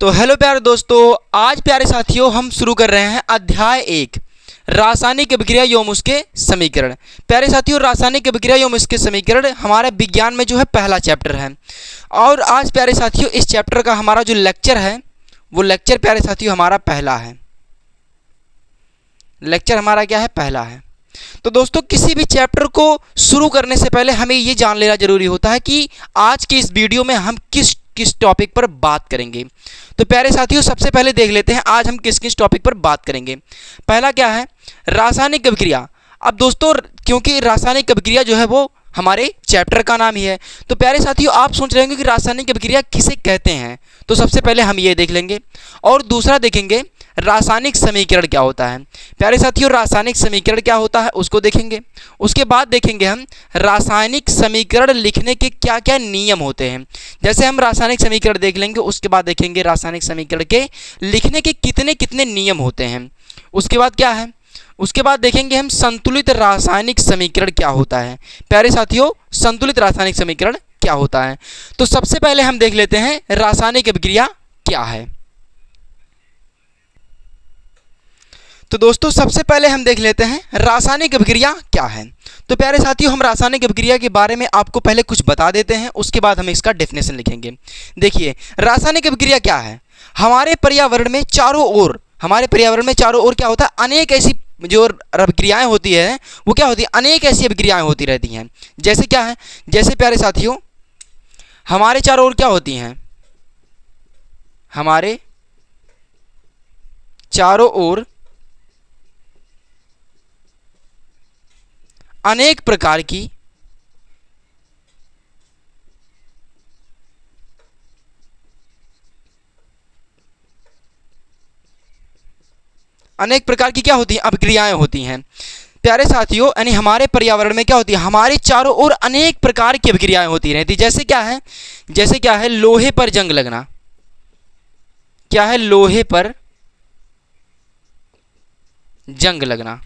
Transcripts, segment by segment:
तो हेलो प्यारे दोस्तों, आज प्यारे साथियों हम शुरू कर रहे हैं अध्याय 1 रासायनिक अभिक्रिया एवं उसके समीकरण। प्यारे साथियों, रासायनिक अभिक्रिया एवं उसके समीकरण हमारे विज्ञान में जो है पहला चैप्टर है। और आज प्यारे साथियों इस चैप्टर का हमारा जो लेक्चर है वो लेक्चर प्यारे साथियों हमारा पहला है। लेक्चर हमारा क्या है? पहला है। तो दोस्तों किसी भी चैप्टर को शुरू करने से पहले हमें ये जान लेना जरूरी होता है कि आज की इस वीडियो में हम किस टॉपिक पर बात करेंगे। तो प्यारे साथियों सबसे पहले देख लेते हैं आज हम किस किस टॉपिक पर बात करेंगे। पहला क्या है? रासायनिक अभिक्रिया। अब दोस्तों क्योंकि रासायनिक अभिक्रिया जो है वो हमारे चैप्टर का नाम ही है, तो प्यारे साथियों आप सोच रहे होंगे कि रासायनिक अभिक्रिया किसे कहते हैं। तो सबसे पहले हम ये देख लेंगे और दूसरा देखेंगे रासायनिक समीकरण क्या होता है। प्यारे साथियों रासायनिक समीकरण क्या होता है उसको देखेंगे। उसके बाद देखेंगे हम रासायनिक समीकरण लिखने के क्या क्या नियम होते हैं। जैसे हम रासायनिक समीकरण देख लेंगे, उसके बाद देखेंगे रासायनिक समीकरण के लिखने के कितने कितने नियम होते हैं। उसके बाद क्या है? उसके बाद देखेंगे हम संतुलित रासायनिक समीकरण क्या होता है। प्यारे साथियों संतुलित रासायनिक समीकरण क्या होता है। तो सबसे पहले हम देख लेते हैं रासायनिक अभिक्रिया क्या है। तो दोस्तों सबसे पहले हम देख लेते हैं रासायनिक अभिक्रिया क्या है। तो प्यारे साथियों हम रासायनिक अभिक्रिया के बारे में आपको पहले कुछ बता देते हैं, उसके बाद हम इसका डेफिनेशन लिखेंगे। देखिए रासायनिक अभिक्रिया क्या है। हमारे पर्यावरण में चारों ओर क्या होता है? अनेक ऐसी जो अभिक्रियाएं होती है वो क्या होती है? अनेक ऐसी अभिक्रियाएं होती रहती हैं। जैसे क्या है? जैसे प्यारे साथियों हमारे चारों ओर क्या होती हैं? हमारे चारों ओर अनेक प्रकार की क्या होती हैं? अभिक्रियाएं होती हैं। प्यारे साथियों यानी हमारे पर्यावरण में क्या होती है? हमारे चारों ओर अनेक प्रकार की अभिक्रियाएं होती रहती। जैसे क्या है? जैसे क्या है? लोहे पर जंग लगना। क्या है? लोहे पर जंग लगना।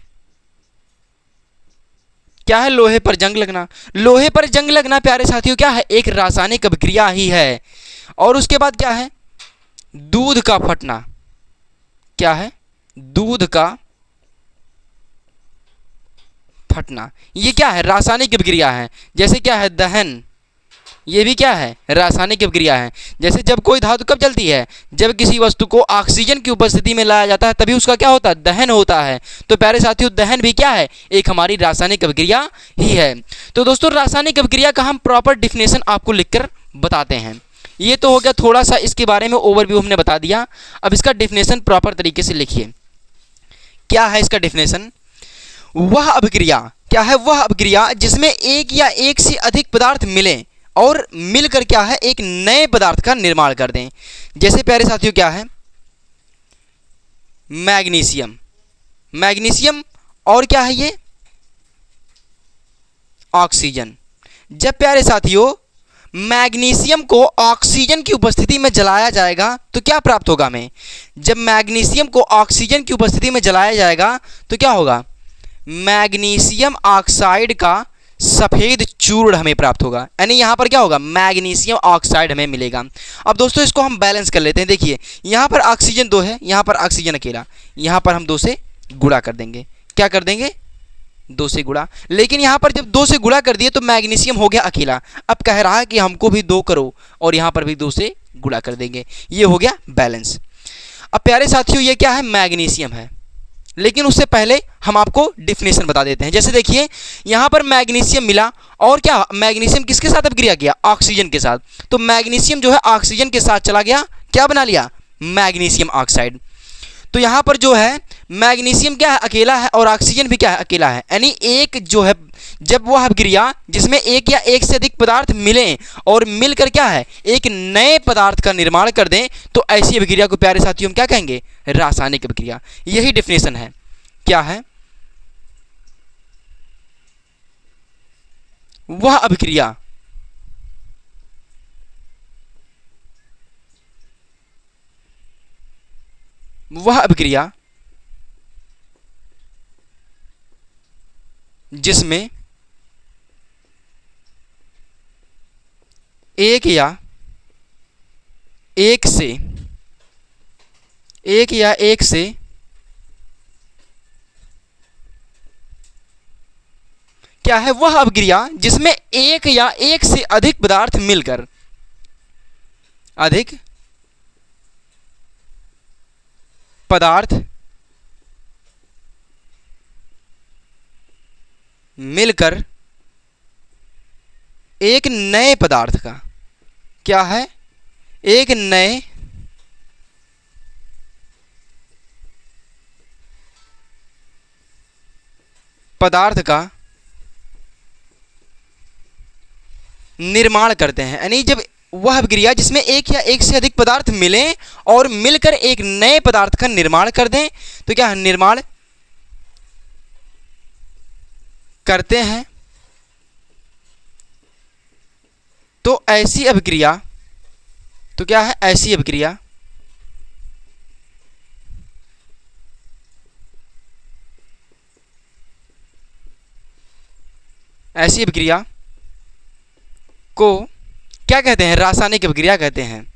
क्या है? लोहे पर जंग लगना। लोहे पर जंग लगना प्यारे साथियों क्या है? एक रासायनिक अभिक्रिया ही है। और उसके बाद क्या है? दूध का फटना। क्या है? दूध का फटना। ये क्या है? रासायनिक अभिक्रिया है। जैसे क्या है? दहन। ये भी क्या है? रासायनिक अभिक्रिया है। जैसे जब कोई धातु कब जलती है? जब किसी वस्तु को ऑक्सीजन की उपस्थिति में लाया जाता है तभी उसका क्या होता है? दहन होता है। तो प्यारे साथियों दहन भी क्या है? एक हमारी रासायनिक अभिक्रिया ही है। तो दोस्तों रासायनिक अभिक्रिया का हम प्रॉपर डिफिनेशन आपको लिखकर बताते हैं। ये तो हो गया थोड़ा सा इसके बारे में ओवरव्यू हमने बता दिया। अब इसका डिफिनेशन प्रॉपर तरीके से लिखिए। क्या है इसका डिफिनेशन? वह अभिक्रिया क्या है? वह अभिक्रिया जिसमें एक या एक से अधिक पदार्थ मिलें और मिलकर क्या है? एक नए पदार्थ का निर्माण कर दें। जैसे प्यारे साथियों क्या है? मैग्नीशियम। मैग्नीशियम और क्या है ये? ऑक्सीजन। जब प्यारे साथियों मैग्नीशियम को ऑक्सीजन की उपस्थिति में जलाया जाएगा तो क्या प्राप्त होगा हमें? जब मैग्नीशियम को ऑक्सीजन की उपस्थिति में जलाया जाएगा तो क्या होगा? मैग्नीशियम ऑक्साइड का सफ़ेद चूर्ण हमें प्राप्त होगा। यानी यहाँ पर क्या होगा? मैग्नीशियम ऑक्साइड हमें मिलेगा। अब दोस्तों इसको हम बैलेंस कर लेते हैं। देखिए यहाँ पर ऑक्सीजन 2 है, यहाँ पर ऑक्सीजन अकेला। यहाँ पर हम 2 से गुणा कर देंगे। क्या कर देंगे? 2 से गुणा। लेकिन यहाँ पर जब 2 से गुणा कर दिए तो मैग्नीशियम हो गया अकेला। अब कह रहा है कि हमको भी 2 करो और यहाँ पर भी 2 से गुणा कर देंगे। ये हो गया बैलेंस। अब प्यारे साथियों ये क्या है? मैग्नीशियम है। लेकिन उससे पहले हम आपको डिफिनेशन बता देते हैं। जैसे देखिए यहाँ पर मैग्नीशियम मिला और क्या? मैग्नीशियम किसके साथ अभिक्रिया किया? ऑक्सीजन के साथ। तो मैग्नीशियम जो है ऑक्सीजन के साथ चला गया, क्या बना लिया? Magnesium oxide. तो यहाँ पर जो है मैग्नीशियम क्या है? अकेला है और ऑक्सीजन भी क्या है? अकेला है। यानी एक जो है जब वह अभिक्रिया जिसमें एक या एक से अधिक पदार्थ मिलें और मिलकर क्या है? एक नए पदार्थ का निर्माण कर दें तो ऐसी अभिक्रिया को प्यारे साथियों हम क्या कहेंगे? रासायनिक अभिक्रिया। यही डेफिनेशन है। क्या है? वह अभिक्रिया जिसमें एक या एक से एक या एक से क्या है वह अभिक्रिया जिसमें एक या एक से अधिक पदार्थ मिलकर अधिक पदार्थ मिलकर एक नए पदार्थ का क्या है एक नए पदार्थ का निर्माण करते हैं। यानी जब वह अभिक्रिया जिसमें एक या एक से अधिक पदार्थ मिलें और मिलकर एक नए पदार्थ का निर्माण कर दें तो क्या निर्माण करते हैं। तो ऐसी अभिक्रिया तो क्या है ऐसी अभिक्रिया ऐसी अभिक्रिया को क्या कहते हैं रासायनिक अभिक्रिया कहते हैं।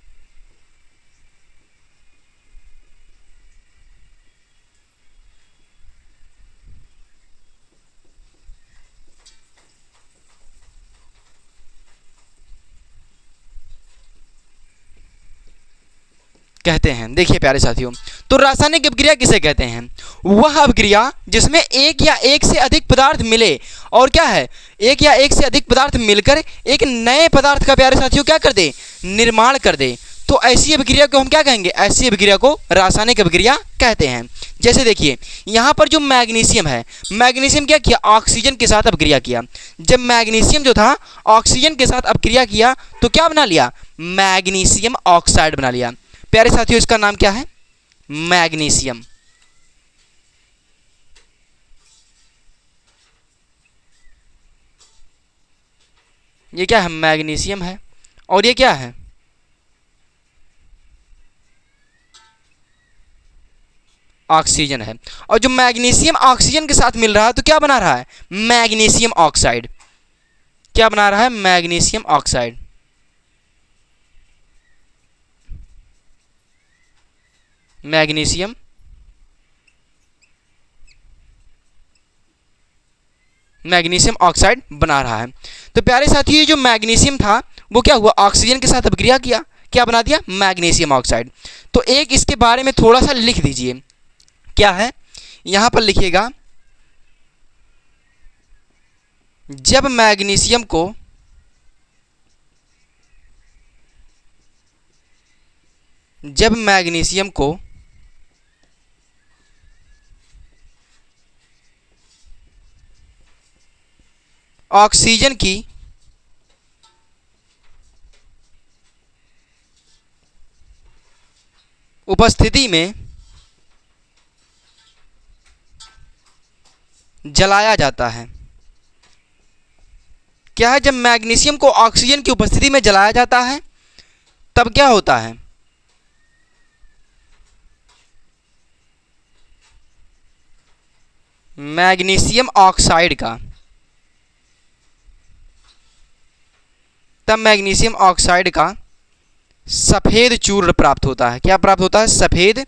देखिए प्यारे साथियों, तो रासायनिक अभिक्रिया किसे कहते हैं वह अभिक्रिया जिसमें एक या एक से अधिक पदार्थ मिले और क्या है एक या एक से अधिक पदार्थ मिलकर एक नए पदार्थ का प्यारे साथियों क्या कर दे निर्माण कर दे। तो ऐसी अभिक्रिया को हम क्या कहेंगे ऐसी अभिक्रिया को रासायनिक अभिक्रिया कहते हैं। जैसे देखिए यहाँ पर जो मैग्नीशियम है, मैग्नीशियम क्या किया ऑक्सीजन के साथ अभिक्रिया किया। जब मैग्नीशियम जो था ऑक्सीजन के साथ अभिक्रिया किया तो क्या बना लिया मैग्नीशियम ऑक्साइड बना लिया। प्यारे साथियों इसका नाम क्या है मैग्नीशियम। ये क्या है मैग्नीशियम है और ये क्या है ऑक्सीजन है। और जो मैग्नीशियम ऑक्सीजन के साथ मिल रहा है तो क्या बना रहा है मैग्नीशियम ऑक्साइड। क्या बना रहा है magnesium oxide. Magnesium magnesium oxide बना रहा है। तो प्यारे साथियों ये जो मैग्नीशियम था वो क्या हुआ ऑक्सीजन के साथ अभिक्रिया किया क्या बना दिया मैग्नीशियम ऑक्साइड। तो एक इसके बारे में थोड़ा सा लिख दीजिए क्या है यहां पर लिखिएगा जब मैग्नीशियम को ऑक्सीजन की उपस्थिति में जलाया जाता है। क्या है जब मैग्नीशियम को ऑक्सीजन की उपस्थिति में जलाया जाता है तब क्या होता है मैग्नीशियम ऑक्साइड का तब मैग्नीशियम ऑक्साइड का सफेद चूर्ण प्राप्त होता है। क्या प्राप्त होता है सफेद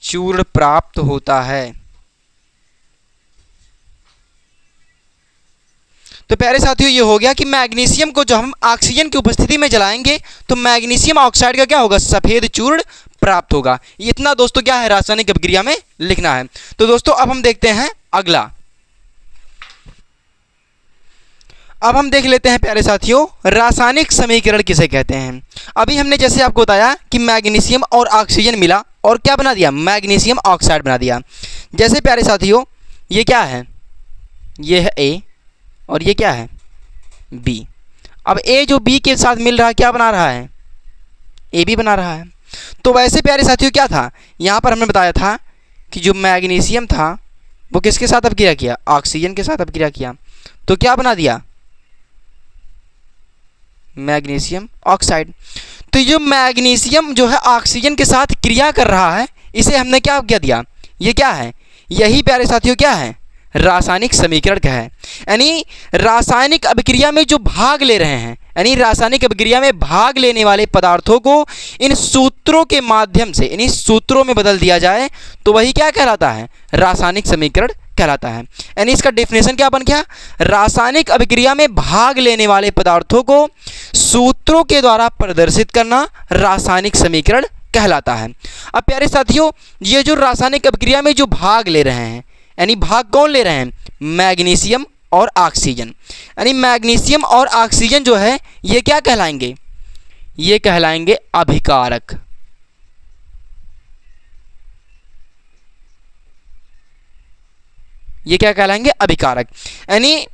चूर्ण प्राप्त होता है। तो प्यारे साथियों ये हो गया कि मैग्नीशियम को जब हम ऑक्सीजन की उपस्थिति में जलाएंगे तो मैग्नीशियम ऑक्साइड का क्या होगा सफेद चूर्ण प्राप्त होगा। इतना दोस्तों क्या है रासायनिक अभिक्रिया में लिखना है। तो दोस्तों अब हम देखते हैं अगला। अब हम देख लेते हैं प्यारे साथियों रासायनिक समीकरण किसे कहते हैं। अभी हमने जैसे आपको बताया कि मैग्नीशियम और ऑक्सीजन मिला और क्या बना दिया मैग्नीशियम ऑक्साइड बना दिया। जैसे प्यारे साथियों ये क्या है ये है ए और ये क्या है बी। अब ए जो बी के साथ मिल रहा है क्या बना रहा है ए बी बना रहा है। तो वैसे प्यारे साथियों क्या था यहाँ पर हमने बताया था कि जो मैग्नीशियम था वो किसके साथ अभिक्रिया किया ऑक्सीजन के साथ अभिक्रिया किया तो क्या बना दिया मैग्नीशियम ऑक्साइड। तो जो मैग्नीशियम जो है ऑक्सीजन के साथ क्रिया कर रहा है इसे हमने क्या दिया ये क्या है यही प्यारे साथियों क्या है रासायनिक समीकरण क्या है? यानी रासायनिक अभिक्रिया में जो भाग ले रहे हैं, यानी रासायनिक अभिक्रिया में भाग लेने वाले पदार्थों को इन सूत्रों के माध्यम से, इन्हीं सूत्रों में बदल दिया जाए तो वही क्या कहलाता है? रासायनिक समीकरण कहलाता है। यानी इसका डेफिनेशन क्या बन गया? रासायनिक अभिक्रिया में भाग लेने वाले पदार्थों को सूत्रों के द्वारा प्रदर्शित करना रासायनिक समीकरण कहलाता है। अब प्यारे साथियों, ये जो रासायनिक अभिक्रिया में जो भाग ले रहे हैं, यानी भाग कौन ले रहे हैं? मैग्नीशियम और ऑक्सीजन। यानी मैग्नीशियम और ऑक्सीजन जो है ये क्या कहलाएंगे? ये कहलाएंगे अभिकारक। ये क्या कहलाएंगे? अभिकारक। यानी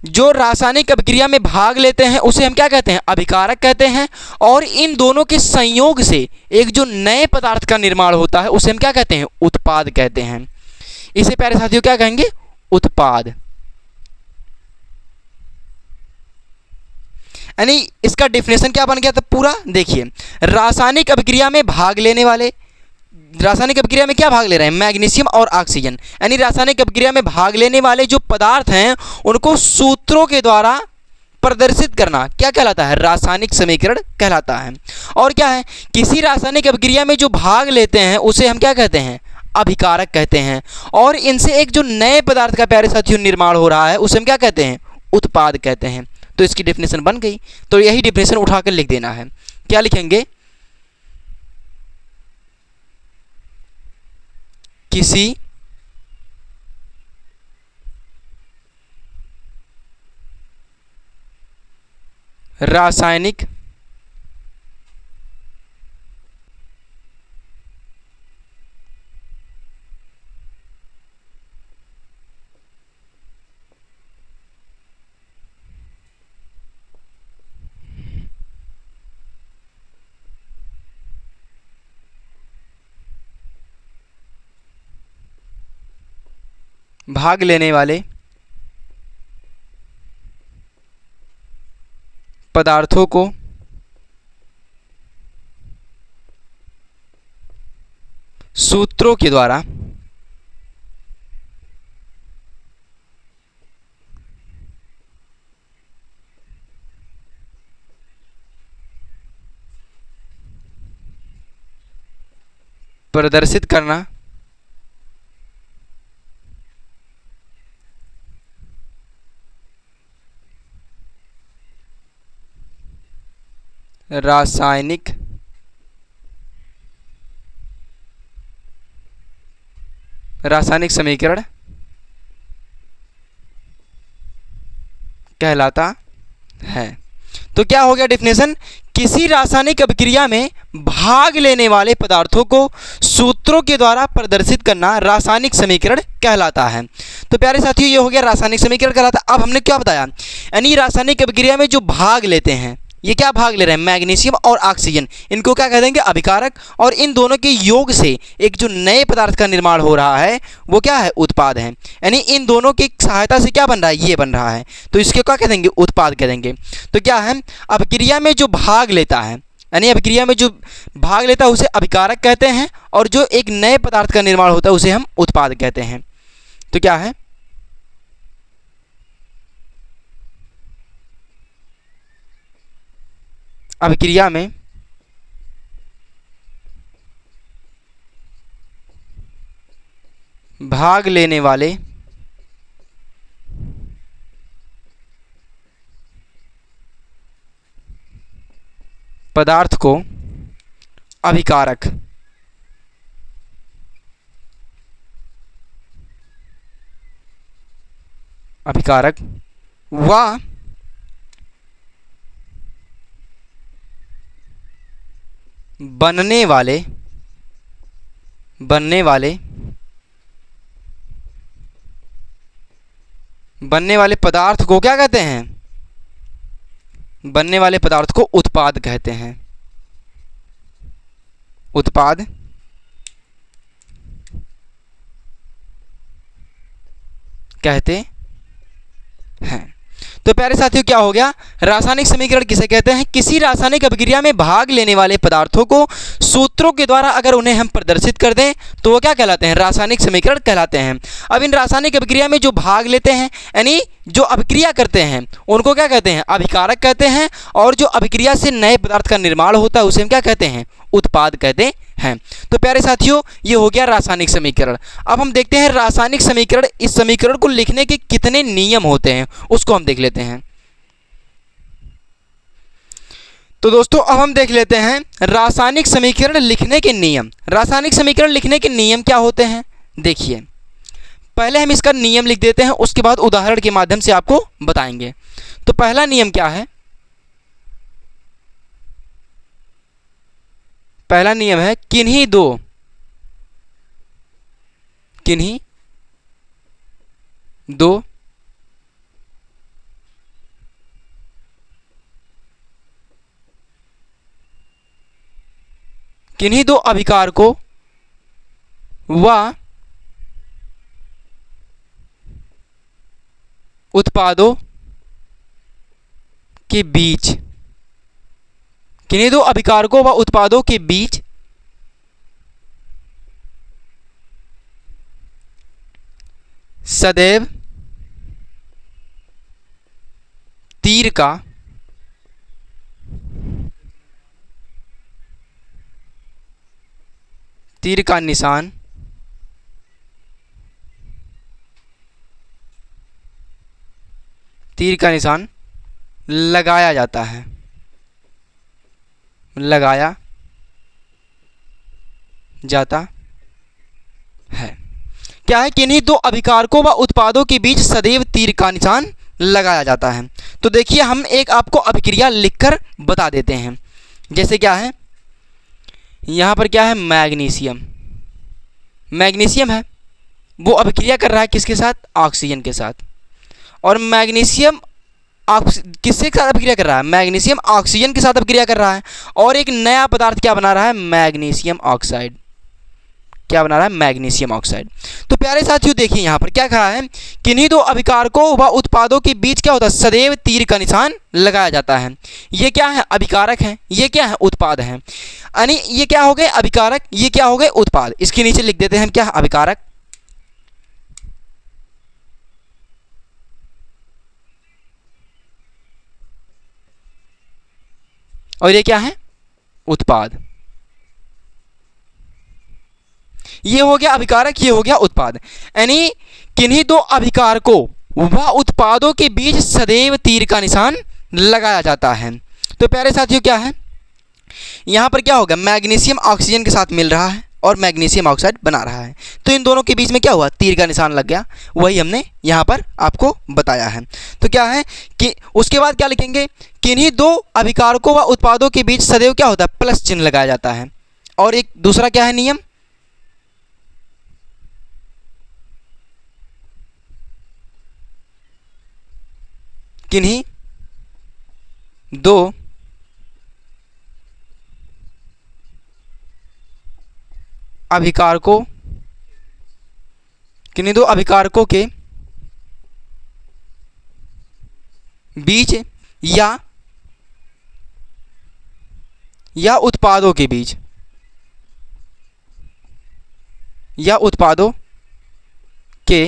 जो रासायनिक अभिक्रिया में भाग लेते हैं उसे हम क्या कहते हैं? अभिकारक कहते हैं। और इन दोनों के संयोग से एक जो नए पदार्थ का निर्माण होता है उसे हम क्या कहते हैं? उत्पाद कहते हैं। इसे प्यारे साथियों क्या कहेंगे? उत्पाद। यानी इसका डेफिनेशन क्या बन गया था पूरा? देखिए, रासायनिक अभिक्रिया में भाग लेने वाले, रासायनिक अभिक्रिया में क्या भाग ले रहे हैं? मैग्नीशियम और ऑक्सीजन। यानी रासायनिक अभिक्रिया में भाग लेने वाले जो पदार्थ हैं उनको सूत्रों के द्वारा प्रदर्शित करना क्या कहलाता है? रासायनिक समीकरण कहलाता है। और क्या है? किसी रासायनिक अभिक्रिया में जो भाग लेते हैं उसे हम क्या कहते हैं? अभिकारक कहते हैं। और इनसे एक जो नए पदार्थ का प्यारे साथियों निर्माण हो रहा है उसे हम क्या कहते हैं? उत्पाद कहते हैं। तो इसकी डेफिनेशन बन गई। तो यही डेफिनेशन उठाकर लिख देना है। क्या लिखेंगे? किसी रासायनिक भाग लेने वाले पदार्थों को सूत्रों के द्वारा प्रदर्शित करना रासायनिक समीकरण कहलाता है। तो क्या हो गया डेफिनेशन? किसी रासायनिक अभिक्रिया में भाग लेने वाले पदार्थों को सूत्रों के द्वारा प्रदर्शित करना रासायनिक समीकरण कहलाता है। तो प्यारे साथियों, ये हो गया रासायनिक समीकरण कहलाता। अब हमने क्या बताया? यानी रासायनिक अभिक्रिया में जो भाग लेते हैं, ये क्या भाग ले रहे हैं? मैग्नीशियम और ऑक्सीजन। इनको क्या कह देंगे? अभिकारक। और इन दोनों के योग से एक जो नए पदार्थ का निर्माण हो रहा है वो क्या है? उत्पाद है। यानी इन दोनों की सहायता से क्या बन रहा है? ये बन रहा है। तो इसके क्या कह देंगे? उत्पाद कह देंगे। तो क्या है? अभिक्रिया में जो भाग लेता है, यानी अभिक्रिया में जो भाग लेता है उसे अभिकारक कहते हैं। और जो एक नए पदार्थ का निर्माण होता है उसे हम उत्पाद कहते हैं। तो क्या है? अभिक्रिया में भाग लेने वाले पदार्थ को अभिकारक व बनने वाले पदार्थ को क्या कहते हैं? बनने वाले पदार्थ को उत्पाद कहते हैं। उत्पाद कहते हैं। तो प्यारे साथियों क्या हो गया, रासायनिक समीकरण किसे कहते हैं, किसी रासायनिक अभिक्रिया में भाग लेने वाले पदार्थों को सूत्रों के द्वारा अगर उन्हें हम प्रदर्शित कर दें तो वो क्या कहलाते हैं, रासायनिक समीकरण कहलाते हैं। अब इन रासायनिक अभिक्रिया में जो भाग लेते हैं यानी जो अभिक्रिया करते हैं उनको क्या कहते हैं, अभिकारक कहते हैं, और जो अभिक्रिया से नए पदार्थ का निर्माण होता है उसे हम क्या कहते हैं, उत्पाद कहते हैं। तो प्यारे साथियों ये हो गया रासायनिक समीकरण। अब हम देखते हैं रासायनिक समीकरण, इस समीकरण को लिखने के कितने नियम होते हैं उसको हम देख लेते हैं। तो दोस्तों अब हम देख लेते हैं रासायनिक समीकरण लिखने के नियम। रासायनिक समीकरण लिखने के नियम क्या होते हैं, देखिए पहले हम इसका नियम लिख देते हैं, उसके बाद उदाहरण के माध्यम से आपको बताएंगे। तो पहला नियम क्या है, पहला नियम है किन्हीं दो अभिकारकों व उत्पादों के बीच, किन्हीं दो अभिकारकों व उत्पादों के बीच सदैव तीर का निशान लगाया जाता है, क्या है, किन्हीं दो अभिकारकों व उत्पादों के बीच सदैव तीर का निशान लगाया जाता है। तो देखिए हम एक आपको अभिक्रिया लिखकर बता देते हैं। जैसे क्या है, यहाँ पर क्या है, मैग्नीशियम है, वो अभिक्रिया कर रहा है किसके साथ, ऑक्सीजन के साथ। और मैग्नीशियम किसके साथ अभिक्रिया कर रहा है, मैग्नीशियम ऑक्सीजन के साथ अभिक्रिया कर रहा है, और एक नया पदार्थ क्या बना रहा है, मैग्नीशियम ऑक्साइड। क्या बना रहा है, मैग्नीशियम ऑक्साइड। तो प्यारे साथियों देखिए यहाँ पर क्या कहा है, किन्हीं दो अभिकारकों व उत्पादों के बीच क्या होता है, सदैव तीर का निशान लगाया जाता है। ये क्या है, अभिकारक है, ये क्या है, उत्पाद है। यानी ये क्या हो गए अभिकारक, ये क्या हो गए उत्पाद। इसके नीचे लिख देते हैं हम क्या, अभिकारक, और ये क्या है, उत्पाद। ये हो गया अभिकारक, ये हो गया उत्पाद। यानी किन्हीं दो अभिकारकों व उत्पादों के बीच सदैव तीर का निशान लगाया जाता है। तो प्यारे साथियों क्या है, यहाँ पर क्या होगा, मैग्नीशियम ऑक्सीजन के साथ मिल रहा है और मैग्नीशियम ऑक्साइड बना रहा है, तो इन दोनों के बीच में क्या हुआ, तीर का निशान लग गया। वही हमने यहाँ पर आपको बताया है। तो क्या है कि उसके बाद क्या लिखेंगे, किन्हीं दो अभिकारकों व उत्पादों के बीच सदैव क्या होता है, प्लस चिन्ह लगाया जाता है। और एक दूसरा क्या है नियम, किन्हीं दो अभिकारकों के बीच या उत्पादों के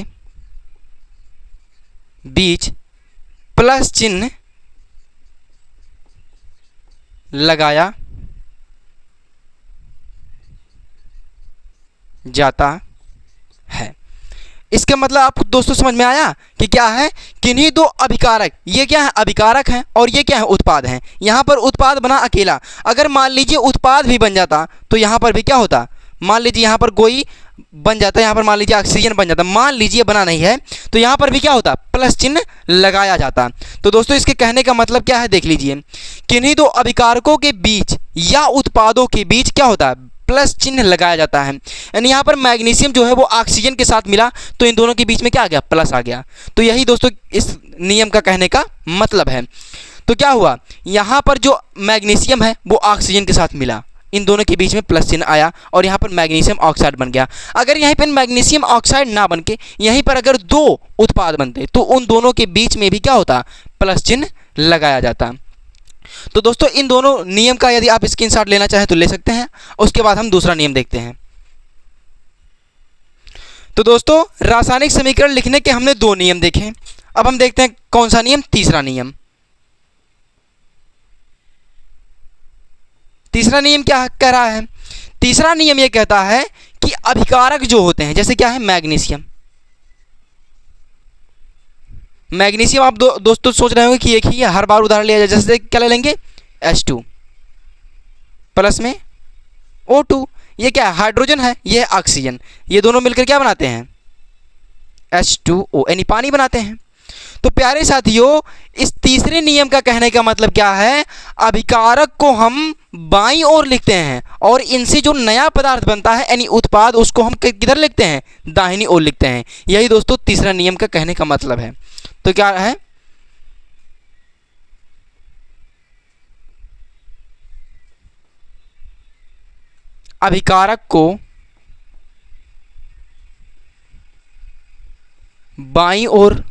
बीच, प्लस चिन्ह लगाया जाता है। इसका मतलब आपको दोस्तों समझ में आया कि क्या है, किन्हीं दो अभिकारक, ये क्या है, अभिकारक हैं, और ये क्या है, उत्पाद हैं। यहाँ पर उत्पाद बना अकेला, अगर मान लीजिए उत्पाद भी बन जाता तो यहाँ पर भी क्या होता, मान लीजिए यहाँ पर कोई बन जाता है, यहाँ पर मान लीजिए ऑक्सीजन बन जाता, मान लीजिए बना नहीं है, तो यहाँ पर भी क्या होता, प्लस चिन्ह लगाया जाता। तो दोस्तों इसके कहने का मतलब क्या है, देख लीजिए, किन्हीं दो अभिकारकों के बीच या उत्पादों के बीच क्या होता है, प्लस चिन्ह लगाया जाता है। यानी यहाँ पर मैग्नीशियम जो है वो ऑक्सीजन के साथ मिला तो इन दोनों के बीच में क्या आ गया, प्लस आ गया। तो यही दोस्तों इस नियम का कहने का मतलब है। तो क्या हुआ, यहाँ पर जो मैग्नीशियम है वो ऑक्सीजन के साथ मिला, इन दोनों के बीच में प्लस चिन्ह आया और यहाँ पर मैग्नीशियम ऑक्साइड बन गया। अगर यहीं पर मैग्नीशियम ऑक्साइड ना बन के यहीं पर अगर दो उत्पाद बनते तो उन दोनों के बीच में भी क्या होता, प्लस चिन्ह लगाया जाता। तो दोस्तों इन दोनों नियम का यदि आप स्क्रीनशॉट लेना चाहें तो ले सकते हैं। उसके बाद हम दूसरा नियम देखते हैं। तो दोस्तों रासायनिक समीकरण लिखने के हमने दो नियम देखे। अब हम देखते हैं कौन सा नियम, तीसरा नियम। तीसरा नियम क्या कह रहा है? तीसरा नियम यह कहता है कि अभिकारक जो होते हैं, जैसे क्या है मैग्नीशियम। मैग्नीशियम आप दोस्तों सोच रहे होंगे कि एक ही है, हर बार उदाहरण लिया जाए। जैसे क्या ले लेंगे, H2 प्लस में O2, ये क्या है, हाइड्रोजन है, ये है ऑक्सीजन। ये दोनों मिलकर क्या बनाते हैं, H2O यानी पानी बनाते हैं। तो प्यारे साथियों इस तीसरे नियम का कहने का मतलब क्या है, अभिकारक को हम बाईं ओर लिखते हैं और इनसे जो नया पदार्थ बनता है यानी उत्पाद, उसको हम किधर लिखते हैं, दाहिनी ओर लिखते हैं। यही दोस्तों तीसरा नियम का कहने का मतलब है। तो क्या है, अभिकारक को बाईं ओर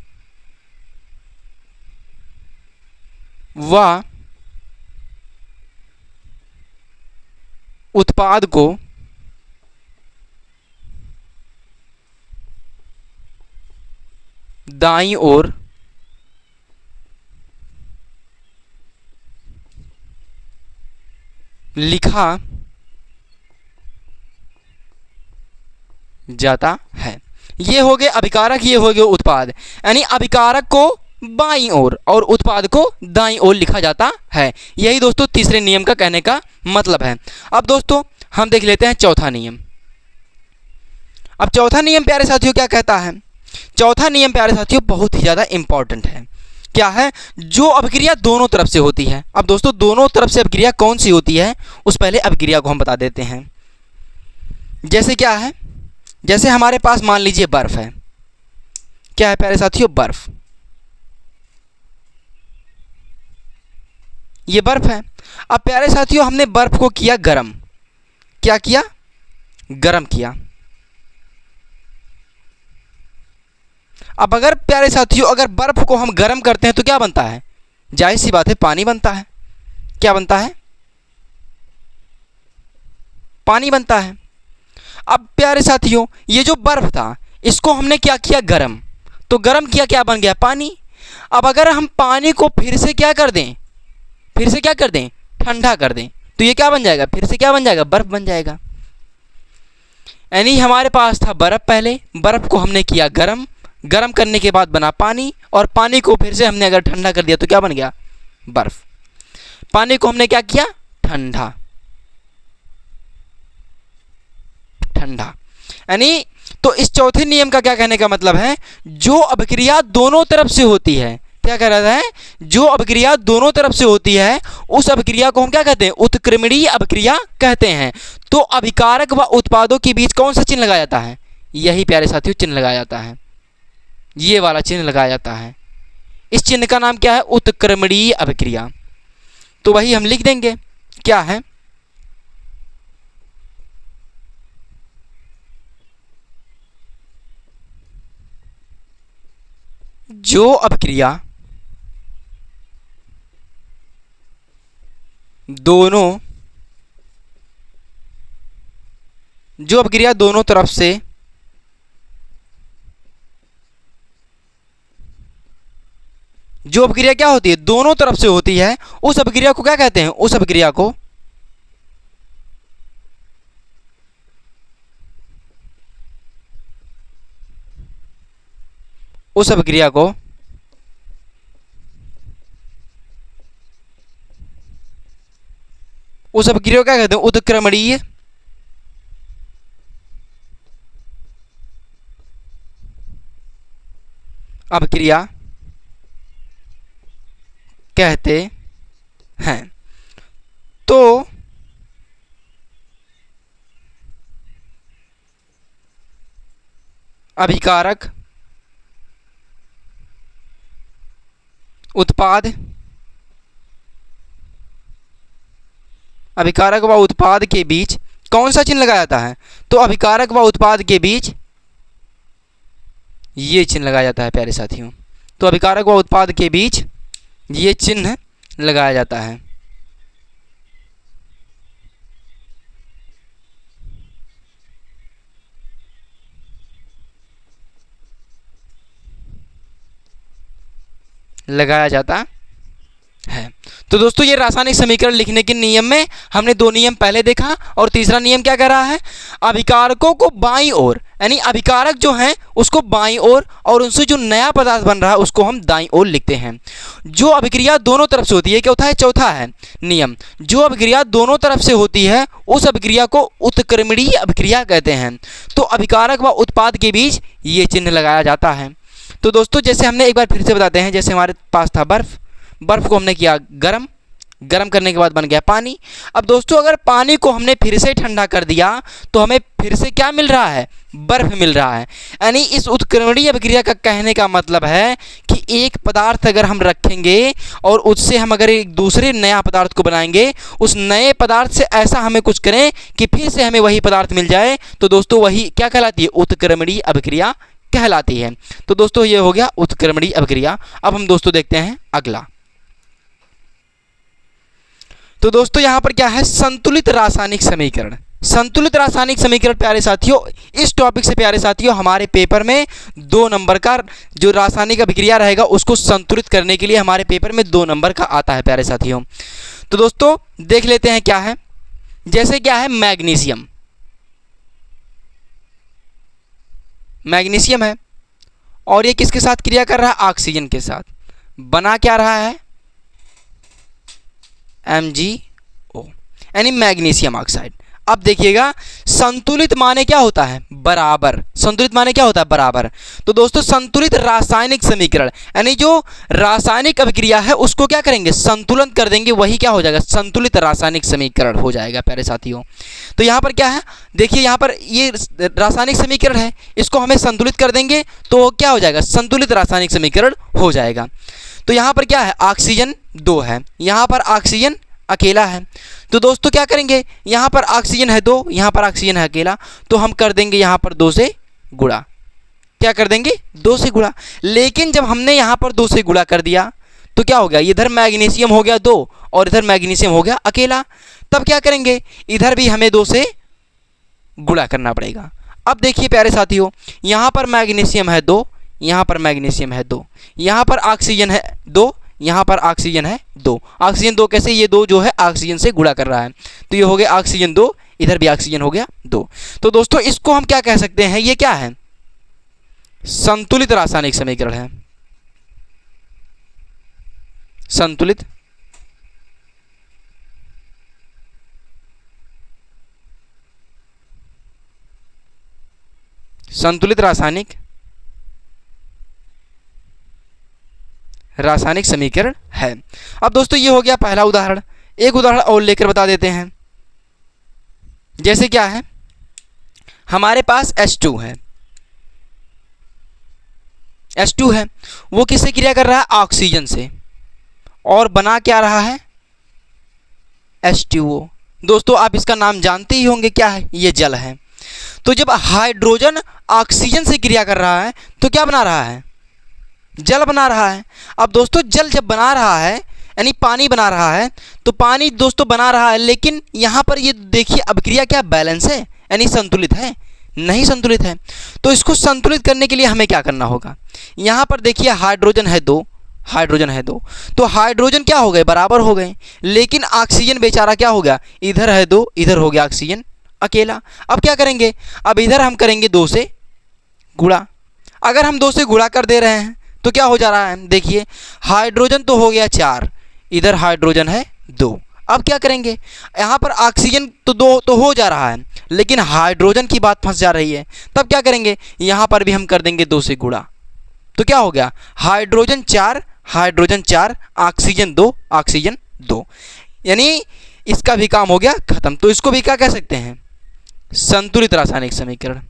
व उत्पाद को दाईं ओर लिखा जाता है। ये हो गए अभिकारक, ये हो गए उत्पाद। यानी अभिकारक को बाईं ओर और उत्पाद को दाईं ओर लिखा जाता है। यही दोस्तों तीसरे नियम का कहने का मतलब है। अब दोस्तों हम देख लेते हैं चौथा नियम। अब चौथा नियम प्यारे साथियों क्या कहता है? चौथा नियम प्यारे साथियों बहुत ही ज़्यादा इंपॉर्टेंट है। क्या है, जो अभिक्रिया दोनों तरफ से होती है। अब दोस्तों दोनों तरफ से अभिक्रिया कौन सी होती है, उस पहले अभिक्रिया को हम बता देते हैं। जैसे क्या है, जैसे हमारे पास मान लीजिए बर्फ है। क्या है प्यारे साथियों, बर्फ। ये बर्फ है। अब प्यारे साथियों हमने बर्फ को किया गरम। क्या किया, गरम किया। अब अगर प्यारे साथियों अगर बर्फ को हम गरम करते हैं तो क्या बनता है, जाहिर सी बात है पानी बनता है। क्या बनता है, पानी बनता है। अब प्यारे साथियों ये जो बर्फ था इसको हमने क्या किया, गरम। तो गरम किया, क्या बन गया, पानी। अब अगर हम पानी को फिर से क्या कर दें, फिर से क्या कर दें, ठंडा कर दें, तो ये क्या बन जाएगा, फिर से क्या बन जाएगा, बर्फ बन जाएगा। यानी हमारे पास था बर्फ पहले, बर्फ को हमने किया गरम, गरम करने के बाद बना पानी, और पानी को फिर से हमने अगर ठंडा कर दिया तो क्या बन गया, बर्फ। पानी को हमने क्या किया, ठंडा, ठंडा। यानी तो इस चौथे नियम का क्या कहने का मतलब है, जो अभिक्रिया दोनों तरफ से होती है, क्या कह रहा है, जो अभिक्रिया दोनों तरफ से होती है उस अभिक्रिया को हम क्या कहते हैं, उत्क्रमणीय अभिक्रिया कहते हैं। तो अभिकारक व उत्पादों के बीच कौन सा चिन्ह लगाया जाता है, यही प्यारे साथियों चिन्ह लगाया जाता है, ये वाला चिन्ह लगाया जाता है। इस चिन्ह का नाम क्या है, उत्क्रमणीय अभिक्रिया। तो वही हम लिख देंगे, क्या है, जो अभिक्रिया दोनों, जो अभिक्रिया दोनों तरफ से जो अभिक्रिया क्या होती है, दोनों तरफ से होती है, उस अभिक्रिया को क्या कहते हैं, उस अभिक्रिया को उस अभिक्रिया को उस अभिक्रिया को क्या कहते हैं, उत्क्रमणीय अभिक्रिया कहते हैं। तो अभिकारक, उत्पाद, अभिकारक व उत्पाद के बीच कौन सा चिन्ह लगाया जाता है? तो अभिकारक व उत्पाद के बीच ये चिन्ह लगाया जाता है प्यारे साथियों। तो अभिकारक व उत्पाद के बीच ये चिन्ह लगाया जाता है। लगाया जाता है। तो दोस्तों ये रासायनिक समीकरण लिखने के नियम में हमने दो नियम पहले देखा, और तीसरा नियम क्या कह रहा है? अभिकारकों को बाईं ओर, यानी अभिकारक जो हैं उसको बाईं ओर, और उनसे जो नया पदार्थ बन रहा है उसको हम दाईं ओर लिखते हैं। जो अभिक्रिया दोनों तरफ से होती है, क्या होता है? चौथा है नियम, जो अभिक्रिया दोनों तरफ से होती है उस अभिक्रिया को उत्क्रमणीय अभिक्रिया कहते हैं। तो अभिकारक व उत्पाद के बीच ये चिन्ह लगाया जाता है। तो दोस्तों जैसे हमने एक बार फिर से बताते हैं, जैसे हमारे पास था बर्फ़, बर्फ़ को हमने किया गरम, गरम करने के बाद बन गया पानी। अब दोस्तों अगर पानी को हमने फिर से ठंडा कर दिया तो हमें फिर से क्या मिल रहा है? बर्फ़ मिल रहा है। यानी इस उत्क्रमणीय अभिक्रिया का कहने का मतलब है कि एक पदार्थ अगर हम रखेंगे और उससे हम अगर एक दूसरे नया पदार्थ को बनाएंगे, उस नए पदार्थ से ऐसा हमें कुछ करें कि फिर से हमें वही पदार्थ मिल जाए, तो दोस्तों वही क्या कहलाती है? उत्क्रमणीय अभिक्रिया कहलाती है। तो दोस्तों ये हो गया उत्क्रमणीय अभिक्रिया। अब हम दोस्तों देखते हैं अगला। तो दोस्तों यहाँ पर क्या है? संतुलित रासायनिक समीकरण। संतुलित रासायनिक समीकरण प्यारे साथियों, इस टॉपिक से प्यारे साथियों हमारे पेपर में 2 नंबर का जो रासायनिक अभिक्रिया रहेगा उसको संतुलित करने के लिए हमारे पेपर में 2 नंबर का आता है प्यारे साथियों। तो दोस्तों देख लेते हैं क्या है। जैसे क्या है? मैग्नीशियम, मैग्नीशियम है और ये किसके साथ क्रिया कर रहा है? ऑक्सीजन के साथ। बना क्या रहा है? MgO, यानी मैग्नीशियम ऑक्साइड। अब देखिएगा संतुलित माने क्या होता है? बराबर। संतुलित माने क्या होता है? बराबर। तो दोस्तों संतुलित रासायनिक समीकरण, यानी जो रासायनिक अभिक्रिया है उसको क्या करेंगे? संतुलन कर देंगे, वही क्या हो जाएगा? संतुलित रासायनिक समीकरण हो जाएगा प्यारे साथियों। तो यहाँ पर क्या है? देखिए यहाँ पर ये रासायनिक समीकरण है, इसको हमें संतुलित कर देंगे तो क्या हो जाएगा? संतुलित रासायनिक समीकरण हो जाएगा। तो यहाँ पर क्या है? ऑक्सीजन 2 है, यहाँ पर ऑक्सीजन अकेला है। तो दोस्तों क्या करेंगे? यहाँ पर ऑक्सीजन है 2, यहाँ पर ऑक्सीजन है अकेला, तो हम कर देंगे यहाँ पर 2 से गुणा। क्या कर देंगे? 2 से गुणा। लेकिन जब हमने यहाँ पर 2 से गुणा कर दिया तो क्या हो गया? इधर मैग्नीशियम हो गया 2 और इधर मैग्नीशियम हो गया अकेला। तब क्या करेंगे? इधर भी हमें 2 से गुणा करना पड़ेगा। अब देखिए प्यारे साथियों, यहाँ पर मैग्नीशियम है 2, यहाँ पर मैग्नीशियम है 2, यहाँ पर ऑक्सीजन है 2, यहाँ पर ऑक्सीजन है 2। ऑक्सीजन 2 कैसे? ये 2 जो है ऑक्सीजन से गुणा कर रहा है, तो ये हो गया ऑक्सीजन 2, इधर भी ऑक्सीजन हो गया 2। तो दोस्तों इसको हम क्या कह सकते हैं? ये क्या है? संतुलित रासायनिक समीकरण है। संतुलित संतुलित रासायनिक समीकरण है। अब दोस्तों ये हो गया पहला उदाहरण। एक उदाहरण और लेकर बता देते हैं। जैसे क्या है? हमारे पास H2 है, H2 है, वो किससे क्रिया कर रहा है? ऑक्सीजन से, और बना क्या रहा है? H2O। दोस्तों आप इसका नाम जानते ही होंगे, क्या है? ये जल है। तो जब हाइड्रोजन ऑक्सीजन से क्रिया कर रहा है तो क्या बना रहा है? जल बना रहा है। अब दोस्तों जल जब बना रहा है, यानी पानी बना रहा है, तो पानी दोस्तों बना रहा है, लेकिन यहाँ पर ये देखिए अभिक्रिया क्या बैलेंस है, यानी संतुलित है? नहीं संतुलित है। तो इसको संतुलित करने के लिए हमें क्या करना होगा? यहाँ पर देखिए हाइड्रोजन है 2, हाइड्रोजन है 2, तो हाइड्रोजन क्या हो गए? बराबर हो गए। लेकिन ऑक्सीजन बेचारा क्या हो गया? इधर है 2, इधर हो गया ऑक्सीजन अकेला। अब क्या करेंगे? अब इधर हम करेंगे 2 से गुणा। अगर हम 2 से गुणा कर दे रहे हैं तो क्या हो जा रहा है? देखिए हाइड्रोजन तो हो गया 4, इधर हाइड्रोजन है 2। अब क्या करेंगे? यहाँ पर ऑक्सीजन तो 2 तो हो जा रहा है, लेकिन हाइड्रोजन की बात फंस जा रही है। तब क्या करेंगे? यहाँ पर भी हम कर देंगे 2 से गुणा। तो क्या हो गया? हाइड्रोजन 4, हाइड्रोजन 4, ऑक्सीजन 2, ऑक्सीजन 2, यानी इसका भी काम हो गया खत्म। तो इसको भी क्या कह सकते हैं? संतुलित रासायनिक समीकरण।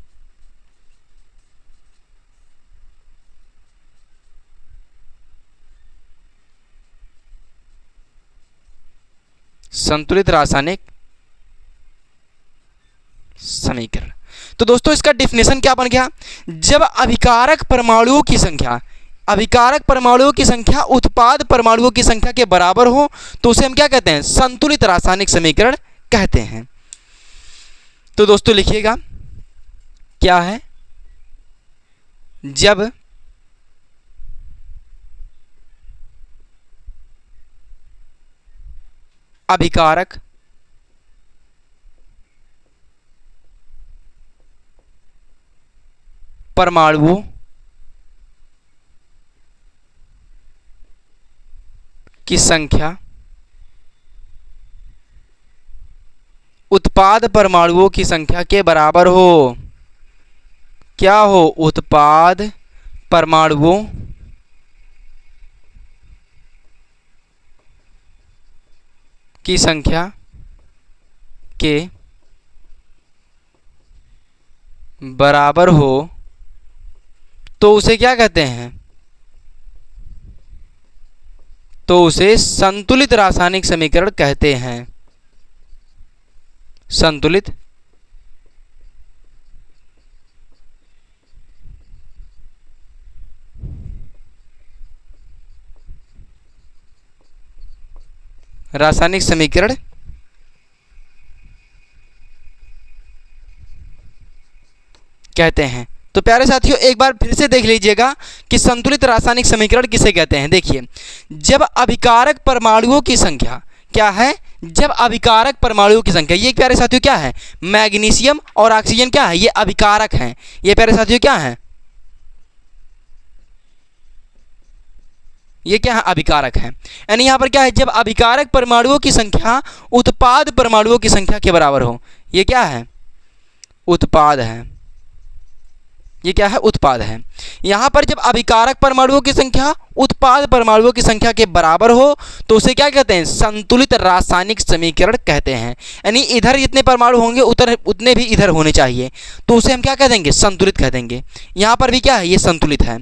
संतुलित रासायनिक समीकरण। तो दोस्तों इसका डेफिनेशन क्या बन गया? जब अभिकारक परमाणुओं की संख्या उत्पाद परमाणुओं की संख्या के बराबर हो तो उसे हम क्या कहते हैं? संतुलित रासायनिक समीकरण कहते हैं। तो दोस्तों लिखिएगा क्या है? जब अभिकारक परमाणुओं की संख्या उत्पाद परमाणुओं की संख्या के बराबर हो। क्या हो? उत्पाद परमाणुओं की संख्या के बराबर हो तो उसे क्या कहते हैं? तो उसे संतुलित रासायनिक समीकरण कहते हैं। संतुलित रासायनिक समीकरण कहते हैं। तो प्यारे साथियों एक बार फिर से देख लीजिएगा कि संतुलित रासायनिक समीकरण किसे कहते हैं। देखिए, जब अभिकारक परमाणुओं की संख्या क्या है? जब अभिकारक परमाणुओं की संख्या, ये प्यारे साथियों क्या है? मैग्नीशियम और ऑक्सीजन क्या है? ये अभिकारक हैं। ये प्यारे साथियों क्या है? ये क्या है? अभिकारक है। यानी यहां पर क्या है? जब अभिकारक परमाणुओं की संख्या उत्पाद परमाणुओं की संख्या के बराबर हो, ये क्या है? उत्पाद है। ये क्या है? उत्पाद है। यहां पर जब अभिकारक परमाणुओं की संख्या उत्पाद परमाणुओं की संख्या के बराबर हो तो उसे क्या कहते हैं? संतुलित रासायनिक समीकरण कहते हैं। यानी इधर जितने परमाणु होंगे उतने भी इधर होने चाहिए, तो उसे हम क्या कह देंगे? संतुलित कह देंगे। यहां पर भी क्या है? ये संतुलित है।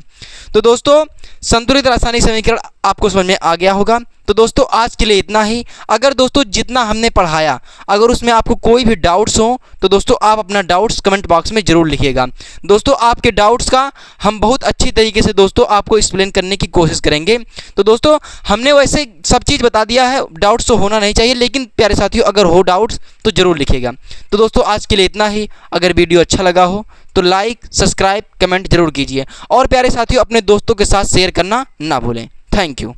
तो दोस्तों संतुलित रासायनिक समीकरण आपको समझ में आ गया होगा। तो दोस्तों आज के लिए इतना ही। अगर दोस्तों जितना हमने पढ़ाया अगर उसमें आपको कोई भी डाउट्स हो तो दोस्तों आप अपना डाउट्स कमेंट बॉक्स में ज़रूर लिखिएगा। दोस्तों आपके डाउट्स का हम बहुत अच्छी तरीके से दोस्तों आपको एक्सप्लेन करने की कोशिश करेंगे। तो दोस्तों हमने वैसे सब चीज़ बता दिया है, डाउट्स तो होना नहीं चाहिए, लेकिन प्यारे साथियों अगर हो डाउट्स तो ज़रूर लिखिएगा। तो दोस्तों आज के लिए इतना ही। अगर वीडियो अच्छा लगा हो तो लाइक सब्सक्राइब कमेंट जरूर कीजिए और प्यारे साथियों अपने दोस्तों के साथ शेयर करना ना भूलें। Thank you.